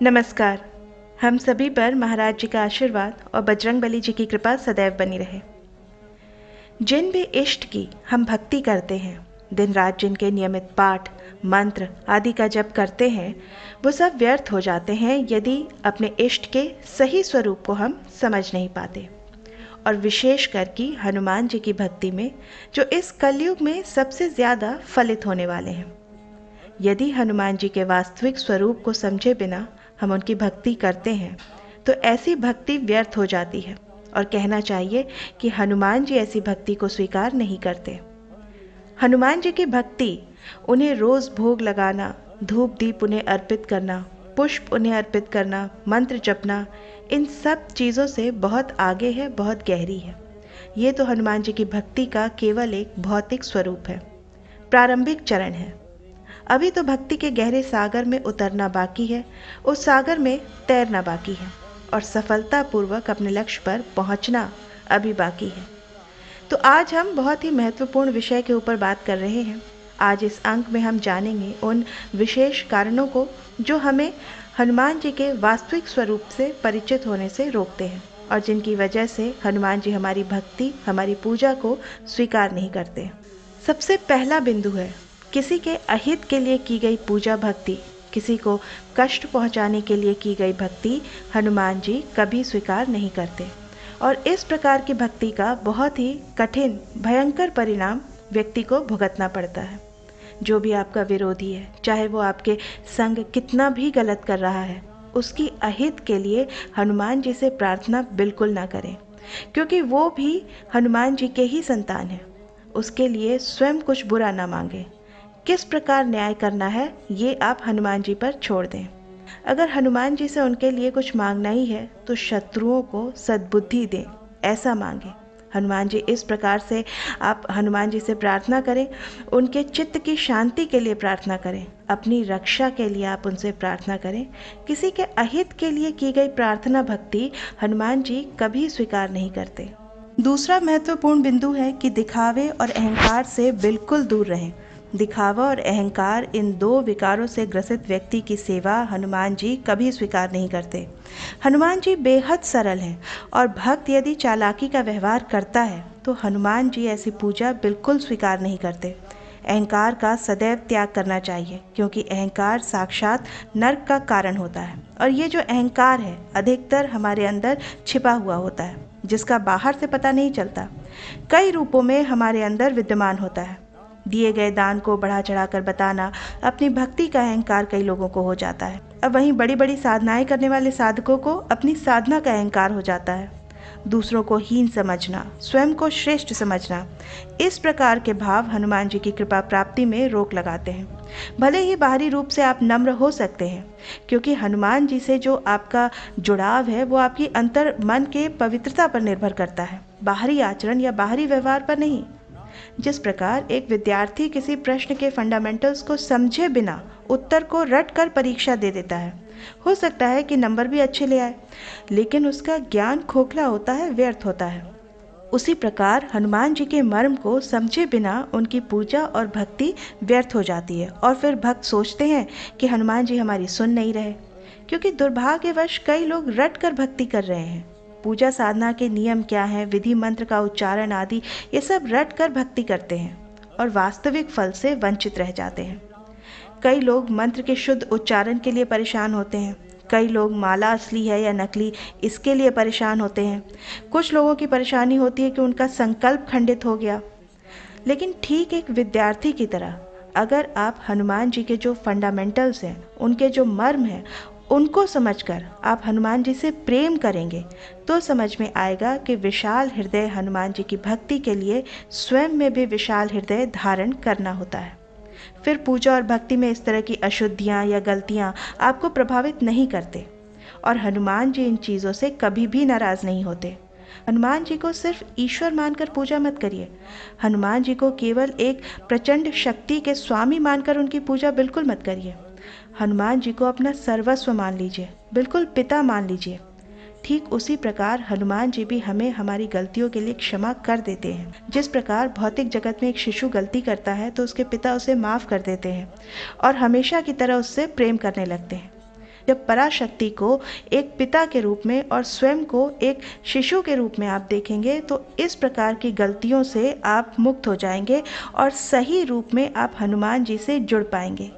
नमस्कार। हम सभी पर महाराज जी का आशीर्वाद और बजरंगबली जी की कृपा सदैव बनी रहे। जिन भी इष्ट की हम भक्ति करते हैं, दिन रात जिनके नियमित पाठ मंत्र आदि का जप करते हैं, वो सब व्यर्थ हो जाते हैं यदि अपने इष्ट के सही स्वरूप को हम समझ नहीं पाते। और विशेष कर कि हनुमान जी की भक्ति में, जो इस कलयुग में सबसे ज़्यादा फलित होने वाले हैं। यदि हनुमान जी के वास्तविक स्वरूप को समझे बिना हम उनकी भक्ति करते हैं तो ऐसी भक्ति व्यर्थ हो जाती है, और कहना चाहिए कि हनुमान जी ऐसी भक्ति को स्वीकार नहीं करते। हनुमान जी की भक्ति उन्हें रोज भोग लगाना, धूप दीप उन्हें अर्पित करना, पुष्प उन्हें अर्पित करना, मंत्र जपना, इन सब चीज़ों से बहुत आगे है, बहुत गहरी है। ये तो हनुमान जी की भक्ति का केवल एक भौतिक स्वरूप है, प्रारंभिक चरण है। अभी तो भक्ति के गहरे सागर में उतरना बाकी है, उस सागर में तैरना बाकी है, और सफलतापूर्वक अपने लक्ष्य पर पहुंचना अभी बाकी है। तो आज हम बहुत ही महत्वपूर्ण विषय के ऊपर बात कर रहे हैं। आज इस अंक में हम जानेंगे उन विशेष कारणों को जो हमें हनुमान जी के वास्तविक स्वरूप से परिचित होने से रोकते हैं, और जिनकी वजह से हनुमान जी हमारी भक्ति, हमारी पूजा को स्वीकार नहीं करते। सबसे पहला बिंदु है, किसी के अहित के लिए की गई पूजा भक्ति, किसी को कष्ट पहुंचाने के लिए की गई भक्ति हनुमान जी कभी स्वीकार नहीं करते। और इस प्रकार की भक्ति का बहुत ही कठिन भयंकर परिणाम व्यक्ति को भुगतना पड़ता है। जो भी आपका विरोधी है, चाहे वो आपके संग कितना भी गलत कर रहा है, उसकी अहित के लिए हनुमान जी से प्रार्थना बिल्कुल ना करें, क्योंकि वो भी हनुमान जी के ही संतान है। उसके लिए स्वयं कुछ बुरा ना मांगे। किस प्रकार न्याय करना है ये आप हनुमान जी पर छोड़ दें। अगर हनुमान जी से उनके लिए कुछ मांगना ही है तो शत्रुओं को सद्बुद्धि दें, ऐसा मांगे। हनुमान जी इस प्रकार से आप हनुमान जी से प्रार्थना करें, उनके चित्त की शांति के लिए प्रार्थना करें, अपनी रक्षा के लिए आप उनसे प्रार्थना करें। किसी के अहित के लिए की गई प्रार्थना भक्ति हनुमान जी कभी स्वीकार नहीं करते। दूसरा महत्वपूर्ण बिंदु है कि दिखावे और अहंकार से बिल्कुल दूर रहें। दिखावा और अहंकार, इन दो विकारों से ग्रसित व्यक्ति की सेवा हनुमान जी कभी स्वीकार नहीं करते। हनुमान जी बेहद सरल हैं, और भक्त यदि चालाकी का व्यवहार करता है तो हनुमान जी ऐसी पूजा बिल्कुल स्वीकार नहीं करते। अहंकार का सदैव त्याग करना चाहिए, क्योंकि अहंकार साक्षात नरक का कारण होता है। और ये जो अहंकार है अधिकतर हमारे अंदर छिपा हुआ होता है, जिसका बाहर से पता नहीं चलता। कई रूपों में हमारे अंदर विद्यमान होता है। दिए गए दान को बढ़ा चढ़ाकर बताना अपनी भक्ति का अहंकार कई लोगों को हो जाता है। अब वहीं बड़ी बड़ी साधनाएं करने वाले साधकों को अपनी साधना का अहंकार हो जाता है। दूसरों को हीन समझना, स्वयं को श्रेष्ठ समझना, इस प्रकार के भाव हनुमान जी की कृपा प्राप्ति में रोक लगाते हैं। भले ही बाहरी रूप से आप नम्र हो सकते हैं, क्योंकि हनुमान जी से जो आपका जुड़ाव है वो आपकी अंतर मन के पवित्रता पर निर्भर करता है, बाहरी आचरण या बाहरी व्यवहार पर नहीं। जिस प्रकार एक विद्यार्थी किसी प्रश्न के फंडामेंटल्स को समझे बिना उत्तर को रट कर परीक्षा दे देता है, हो सकता है कि नंबर भी अच्छे ले आए, लेकिन उसका ज्ञान खोखला होता है, व्यर्थ होता है। उसी प्रकार हनुमान जी के मर्म को समझे बिना उनकी पूजा और भक्ति व्यर्थ हो जाती है, और फिर भक्त सोचते हैं कि हनुमान जी हमारी सुन नहीं रहे, क्योंकि दुर्भाग्यवश कई लोग रट कर भक्ति कर रहे हैं। पूजा साधना के नियम क्या हैं, विधि मंत्र का उच्चारण आदि, ये सब रट कर भक्ति करते हैं और वास्तविक फल से वंचित रह जाते हैं। कई लोग मंत्र के शुद्ध उच्चारण के लिए परेशान होते हैं, कई लोग माला असली है या नकली इसके लिए परेशान होते हैं। कुछ लोगों की परेशानी होती है कि उनका संकल्प खंडित हो गया। लेकिन ठीक एक विद्यार्थी की तरह अगर आप हनुमान जी के जो फंडामेंटल्स हैं, उनके जो मर्म हैं, उनको समझकर आप हनुमान जी से प्रेम करेंगे तो समझ में आएगा कि विशाल हृदय हनुमान जी की भक्ति के लिए स्वयं में भी विशाल हृदय धारण करना होता है। फिर पूजा और भक्ति में इस तरह की अशुद्धियाँ या गलतियाँ आपको प्रभावित नहीं करते, और हनुमान जी इन चीज़ों से कभी भी नाराज़ नहीं होते। हनुमान जी को सिर्फ ईश्वर मानकर पूजा मत करिए। हनुमान जी को केवल एक प्रचंड शक्ति के स्वामी मानकर उनकी पूजा बिल्कुल मत करिए। हनुमान जी को अपना सर्वस्व मान लीजिए, बिल्कुल पिता मान लीजिए। ठीक उसी प्रकार हनुमान जी भी हमें हमारी गलतियों के लिए क्षमा कर देते हैं। जिस प्रकार भौतिक जगत में एक शिशु गलती करता है तो उसके पिता उसे माफ़ कर देते हैं और हमेशा की तरह उससे प्रेम करने लगते हैं। जब पराशक्ति को एक पिता के रूप में और स्वयं को एक शिशु के रूप में आप देखेंगे तो इस प्रकार की गलतियों से आप मुक्त हो जाएंगे और सही रूप में आप हनुमान जी से जुड़ पाएंगे।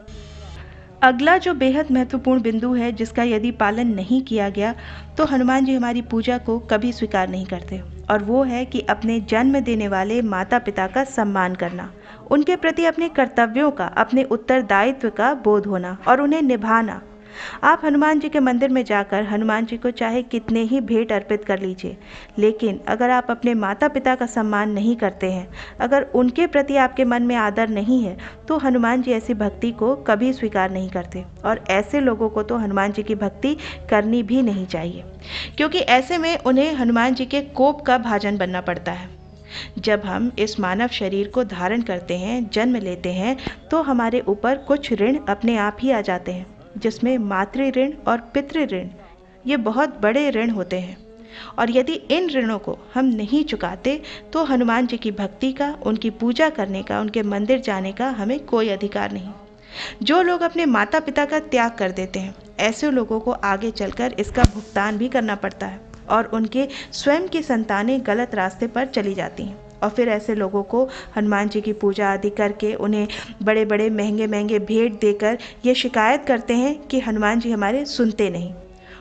अगला जो बेहद महत्वपूर्ण बिंदु है जिसका यदि पालन नहीं किया गया तो हनुमान जी हमारी पूजा को कभी स्वीकार नहीं करते, और वो है कि अपने जन्म देने वाले माता पिता का सम्मान करना, उनके प्रति अपने कर्तव्यों का, अपने उत्तरदायित्व का बोध होना और उन्हें निभाना। आप हनुमान जी के मंदिर में जाकर हनुमान जी को चाहे कितने ही भेंट अर्पित कर लीजिए, लेकिन अगर आप अपने माता पिता का सम्मान नहीं करते हैं, अगर उनके प्रति आपके मन में आदर नहीं है, तो हनुमान जी ऐसी भक्ति को कभी स्वीकार नहीं करते। और ऐसे लोगों को तो हनुमान जी की भक्ति करनी भी नहीं चाहिए, क्योंकि ऐसे में उन्हें हनुमान जी के कोप का भाजन बनना पड़ता है। जब हम इस मानव शरीर को धारण करते हैं, जन्म लेते हैं, तो हमारे ऊपर कुछ ऋण अपने आप ही आ जाते हैं, जिसमें मातृ ऋण और पितृ ऋण, ये बहुत बड़े ऋण होते हैं। और यदि इन ऋणों को हम नहीं चुकाते तो हनुमान जी की भक्ति का, उनकी पूजा करने का, उनके मंदिर जाने का हमें कोई अधिकार नहीं। जो लोग अपने माता पिता का त्याग कर देते हैं, ऐसे लोगों को आगे चलकर इसका भुगतान भी करना पड़ता है और उनके स्वयं की संतानें गलत रास्ते पर चली जाती हैं। और फिर ऐसे लोगों को हनुमान जी की पूजा आदि करके उन्हें बड़े बड़े महंगे महंगे भेंट देकर ये शिकायत करते हैं कि हनुमान जी हमारे सुनते नहीं।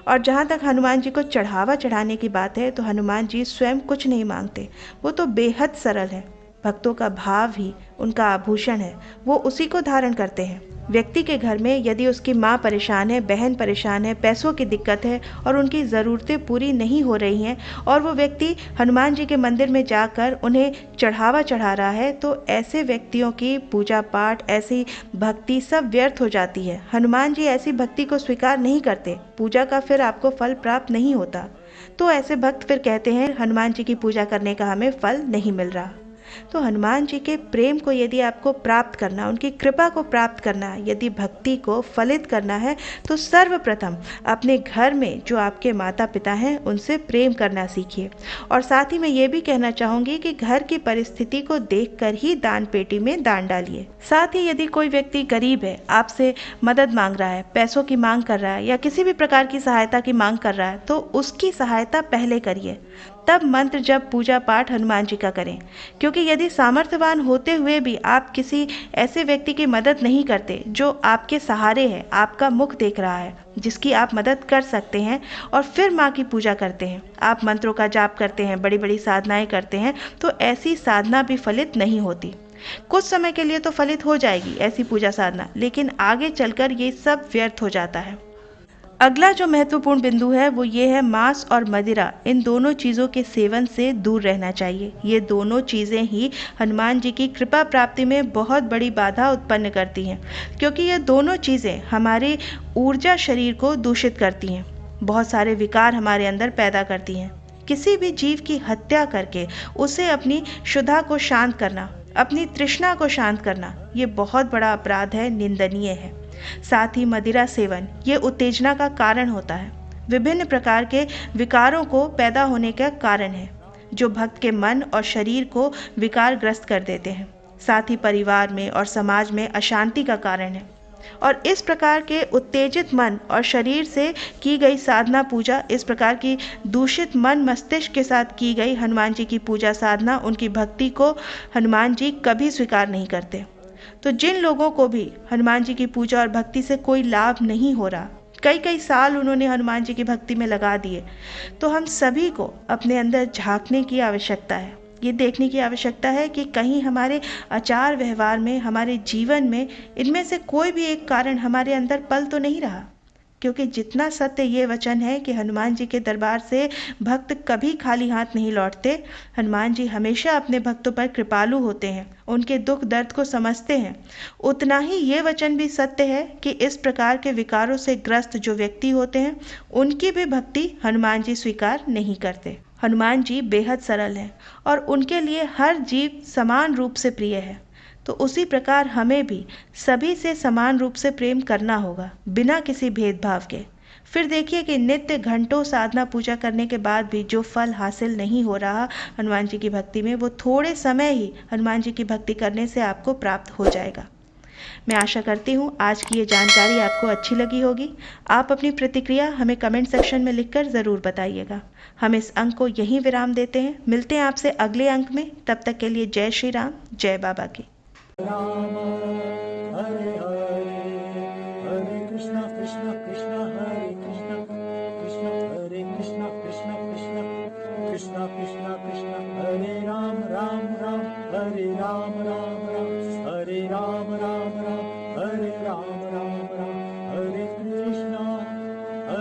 और जहाँ तक हनुमान जी को चढ़ावा चढ़ाने की बात है तो हनुमान जी स्वयं कुछ नहीं मांगते, वो तो बेहद सरल है। भक्तों का भाव ही उनका आभूषण है, वो उसी को धारण करते हैं। व्यक्ति के घर में यदि उसकी माँ परेशान है, बहन परेशान है, पैसों की दिक्कत है और उनकी ज़रूरतें पूरी नहीं हो रही हैं, और वो व्यक्ति हनुमान जी के मंदिर में जाकर उन्हें चढ़ावा चढ़ा रहा है, तो ऐसे व्यक्तियों की पूजा पाठ, ऐसी भक्ति सब व्यर्थ हो जाती है। हनुमान जी ऐसी भक्ति को स्वीकार नहीं करते, पूजा का फिर आपको फल प्राप्त नहीं होता। तो ऐसे भक्त फिर कहते हैं हनुमान जी की पूजा करने का हमें फल नहीं मिल रहा। तो हनुमान जी के प्रेम को यदि आपको प्राप्त करना, उनकी कृपा को प्राप्त करना, यदि भक्ति को फलित करना है, तो सर्वप्रथम अपने घर में जो आपके माता पिता हैं उनसे प्रेम करना सीखिए। और साथ ही मैं ये भी कहना चाहूँगी कि घर की परिस्थिति को देखकर ही दान पेटी में दान डालिए। साथ ही यदि कोई व्यक्ति गरीब है, आपसे मदद मांग रहा है, पैसों की मांग कर रहा है या किसी भी प्रकार की सहायता की मांग कर रहा है, तो उसकी सहायता पहले करिए, तब मंत्र जब पूजा पाठ हनुमान जी का करें। क्योंकि यदि सामर्थ्यवान होते हुए भी आप किसी ऐसे व्यक्ति की मदद नहीं करते जो आपके सहारे है, आपका मुख देख रहा है, जिसकी आप मदद कर सकते हैं, और फिर माँ की पूजा करते हैं, आप मंत्रों का जाप करते हैं, बड़ी बड़ी साधनाएं करते हैं, तो ऐसी साधना भी फलित नहीं होती। कुछ समय के लिए तो फलित हो जाएगी ऐसी पूजा साधना, लेकिन आगे चलकर ये सब व्यर्थ हो जाता है। अगला जो महत्वपूर्ण बिंदु है वो ये है मांस और मदिरा, इन दोनों चीज़ों के सेवन से दूर रहना चाहिए। ये दोनों चीज़ें ही हनुमान जी की कृपा प्राप्ति में बहुत बड़ी बाधा उत्पन्न करती हैं, क्योंकि ये दोनों चीज़ें हमारी ऊर्जा शरीर को दूषित करती हैं, बहुत सारे विकार हमारे अंदर पैदा करती हैं। किसी भी जीव की हत्या करके उसे अपनी क्षुधा को शांत करना, अपनी तृष्णा को शांत करना, ये बहुत बड़ा अपराध है, निंदनीय है। साथ ही मदिरा सेवन ये उत्तेजना का कारण होता है, विभिन्न प्रकार के विकारों को पैदा होने का कारण है, जो भक्त के मन और शरीर को विकारग्रस्त कर देते हैं। साथ ही परिवार में और समाज में अशांति का कारण है। और इस प्रकार के उत्तेजित मन और शरीर से की गई साधना पूजा, इस प्रकार की दूषित मन मस्तिष्क के साथ की गई हनुमान जी की पूजा साधना, उनकी भक्ति को हनुमान जी कभी स्वीकार नहीं करते। तो जिन लोगों को भी हनुमान जी की पूजा और भक्ति से कोई लाभ नहीं हो रहा, कई कई साल उन्होंने हनुमान जी की भक्ति में लगा दिए, तो हम सभी को अपने अंदर झांकने की आवश्यकता है, ये देखने की आवश्यकता है कि कहीं हमारे आचार व्यवहार में, हमारे जीवन में इनमें से कोई भी एक कारण हमारे अंदर पल तो नहीं रहा। क्योंकि जितना सत्य ये वचन है कि हनुमान जी के दरबार से भक्त कभी खाली हाथ नहीं लौटते, हनुमान जी हमेशा अपने भक्तों पर कृपालु होते हैं, उनके दुख दर्द को समझते हैं, उतना ही ये वचन भी सत्य है कि इस प्रकार के विकारों से ग्रस्त जो व्यक्ति होते हैं उनकी भी भक्ति हनुमान जी स्वीकार नहीं करते। हनुमान जी बेहद सरल हैं और उनके लिए हर जीव समान रूप से प्रिय है। तो उसी प्रकार हमें भी सभी से समान रूप से प्रेम करना होगा, बिना किसी भेदभाव के। फिर देखिए कि नित्य घंटों साधना पूजा करने के बाद भी जो फल हासिल नहीं हो रहा हनुमान जी की भक्ति में, वो थोड़े समय ही हनुमान जी की भक्ति करने से आपको प्राप्त हो जाएगा। मैं आशा करती हूँ आज की ये जानकारी आपको अच्छी लगी होगी। आप अपनी प्रतिक्रिया हमें कमेंट सेक्शन में लिखकर ज़रूर बताइएगा। हम इस अंक को यहीं विराम देते हैं। मिलते हैं आपसे अगले अंक में। तब तक के लिए जय श्री राम, जय बाबा की। राम हरे हरे हरे कृष्णा कृष्णा कृष्णा हरे कृष्णा कृष्णा हरे कृष्णा कृष्णा कृष्णा कृष्णा कृष्णा कृष्णा